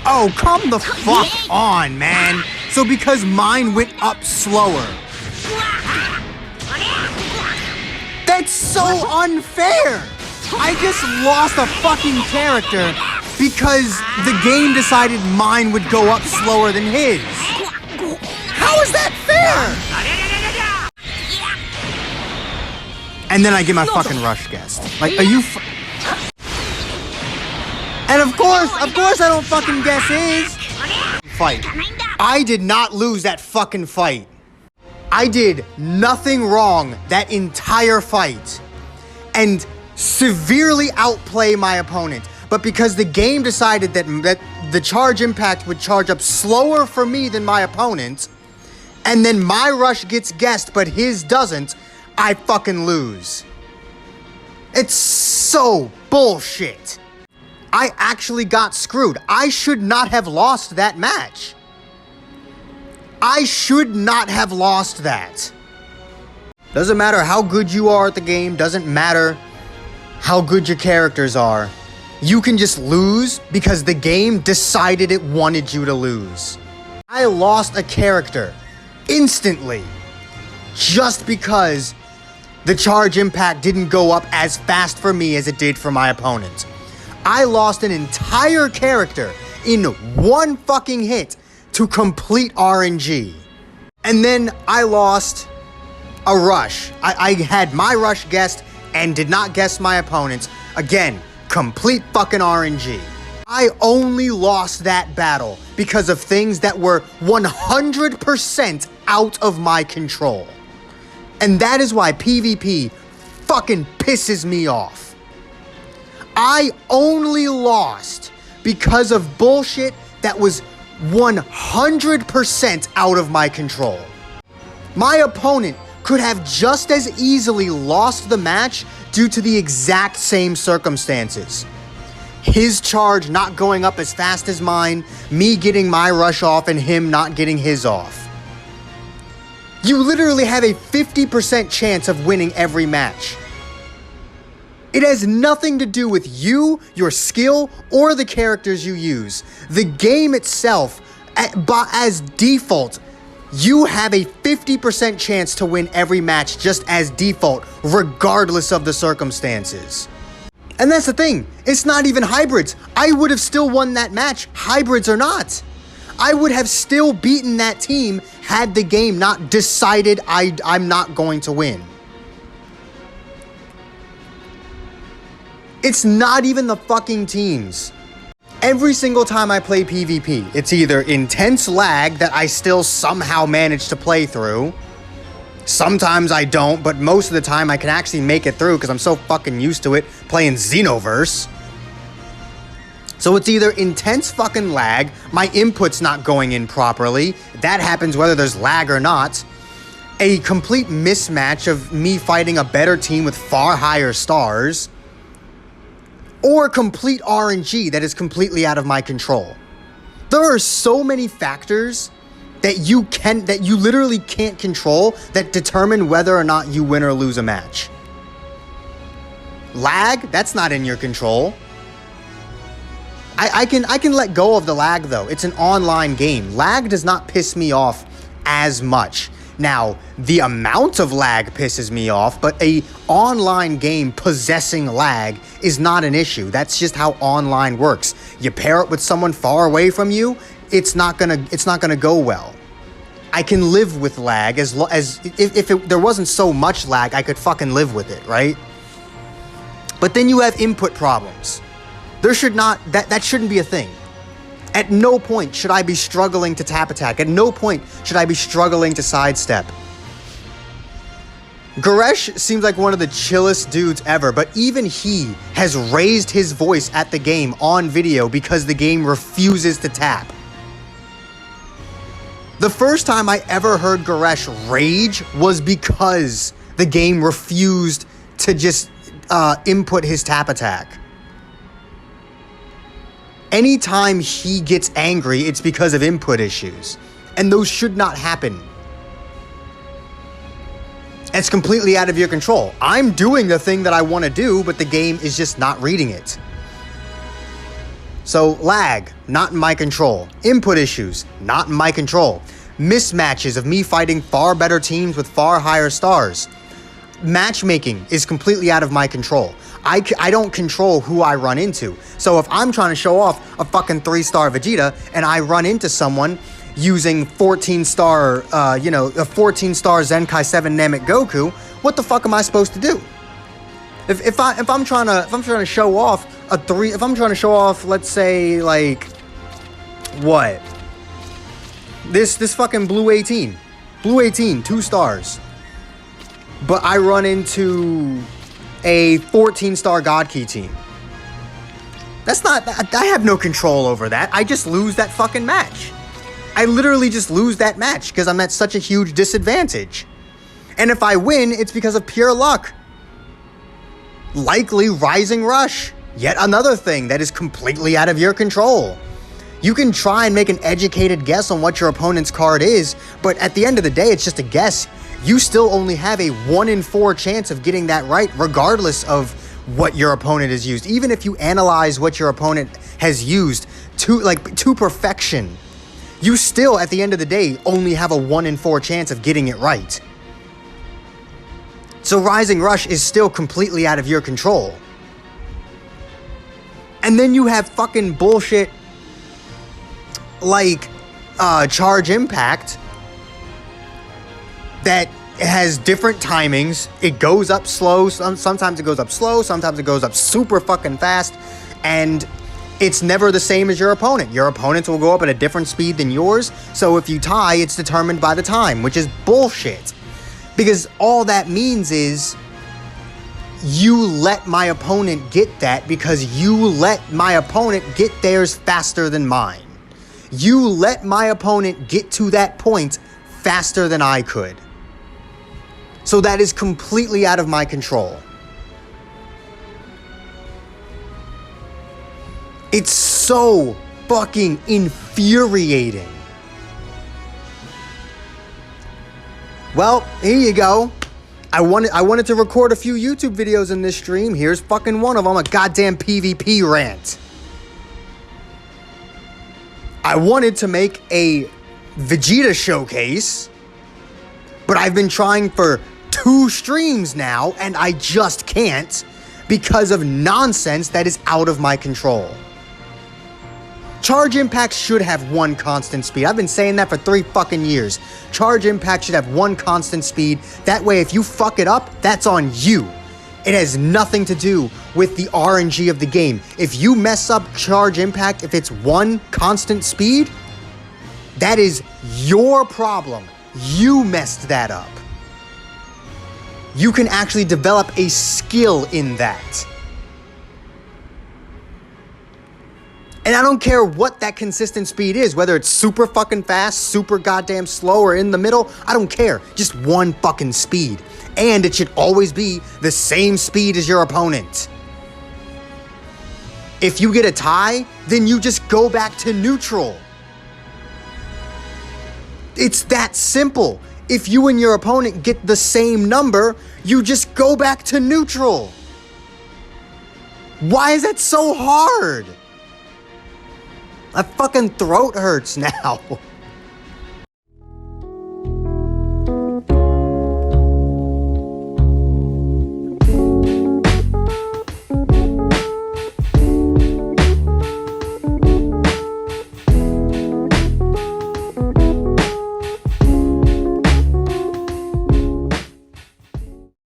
Oh, come the fuck on, man. So because mine went up slower. That's so unfair. I just lost a fucking character because the game decided mine would go up slower than his. How is that fair? And then I get my fucking rush guest. Like, are you And of course I don't fucking guess his fight. I did not lose that fucking fight. I did nothing wrong that entire fight and severely outplay my opponent. But because the game decided that the charge impact would charge up slower for me than my opponent, and then my rush gets guessed but his doesn't, I fucking lose. It's so bullshit. I actually got screwed. I should not have lost that match. I should not have lost that. Doesn't matter how good you are at the game, doesn't matter how good your characters are. You can just lose because the game decided it wanted you to lose. I lost a character instantly just because the charge impact didn't go up as fast for me as it did for my opponent. I lost an entire character in one fucking hit to complete RNG. And then I lost a rush. I had my rush guessed and did not guess my opponent's. Again, complete fucking RNG. I only lost that battle because of things that were 100% out of my control. And that is why PvP fucking pisses me off. I only lost because of bullshit that was 100% out of my control. My opponent could have just as easily lost the match due to the exact same circumstances. His charge not going up as fast as mine, me getting my rush off and him not getting his off. You literally have a 50% chance of winning every match. It has nothing to do with you, your skill, or the characters you use. The game itself, as default, you have a 50% chance to win every match just as default, regardless of the circumstances. And that's the thing, it's not even hybrids. I would have still won that match, hybrids or not. I would have still beaten that team had the game not decided I'm not going to win. It's not even the fucking teams. Every single time I play PvP, it's either intense lag that I still somehow manage to play through. Sometimes I don't, but most of the time I can actually make it through because I'm so fucking used to it playing Xenoverse. So it's either intense fucking lag, my input's not going in properly, that happens whether there's lag or not, a complete mismatch of me fighting a better team with far higher stars, or complete RNG that is completely out of my control. There are so many factors that you literally can't control that determine whether or not you win or lose a match. Lag, that's not in your control. I can let go of the lag though. It's an online game. Lag does not piss me off as much. Now, the amount of lag pisses me off, but a online game possessing lag is not an issue. That's just how online works. You pair it with someone far away from you, it's not gonna go well. I can live with lag as if there wasn't so much lag, I could fucking live with it, right? But then you have input problems. There should not, that shouldn't be a thing. At no point should I be struggling to tap attack. At no point should I be struggling to sidestep. Goresh seems like one of the chillest dudes ever, but even he has raised his voice at the game on video because the game refuses to tap. The first time I ever heard Goresh rage was because the game refused to just input his tap attack. Anytime he gets angry, it's because of input issues. And those should not happen. It's completely out of your control. I'm doing the thing that I want to do, but the game is just not reading it. So lag, not in my control. Input issues, not in my control. Mismatches of me fighting far better teams with far higher stars. Matchmaking is completely out of my control. I don't control who I run into. So if I'm trying to show off a fucking 3-star Vegeta and I run into someone using 14-star, a 14-star Zenkai 7 Namek Goku, what the fuck am I supposed to do? If I'm trying to show off if I'm trying to show off, let's say, like, what? This fucking Blue 18, 2 stars. But I run into a 14-star God Key team. That's not, I have no control over that. I just lose that fucking match. I literally just lose that match because I'm at such a huge disadvantage. And if I win, it's because of pure luck. Likely Rising Rush. Yet another thing that is completely out of your control. You can try and make an educated guess on what your opponent's card is, but at the end of the day, it's just a guess. You still only have a 1 in 4 chance of getting that right, regardless of what your opponent has used. Even if you analyze what your opponent has used to perfection, you still, at the end of the day, only have a 1 in 4 chance of getting it right. So Rising Rush is still completely out of your control. And then you have fucking bullshit like Charge Impact that has different timings. It goes up slow. Sometimes it goes up slow. Sometimes it goes up super fucking fast. And it's never the same as your opponent. Your opponents will go up at a different speed than yours. So if you tie, it's determined by the time, which is bullshit. Because all that means is you let my opponent get that because you let my opponent get theirs faster than mine. You let my opponent get to that point faster than I could. So that is completely out of my control. It's so fucking infuriating. Well, here you go. I wanted to record a few YouTube videos in this stream. Here's fucking one of them, a goddamn PvP rant. I wanted to make a Vegeta showcase, but I've been trying for 2 streams now, and I just can't because of nonsense that is out of my control. Charge Impact should have 1 constant speed. I've been saying that for 3 fucking years. Charge Impact should have 1 constant speed. That way, if you fuck it up, that's on you. It has nothing to do with the RNG of the game. If you mess up Charge Impact, if it's 1 constant speed, that is your problem. You messed that up. You can actually develop a skill in that. And I don't care what that consistent speed is, whether it's super fucking fast, super goddamn slow, or in the middle. I don't care. Just 1 fucking speed. And it should always be the same speed as your opponent. If you get a tie, then you just go back to neutral. It's that simple. If you and your opponent get the same number, you just go back to neutral. Why is that so hard? My fucking throat hurts now.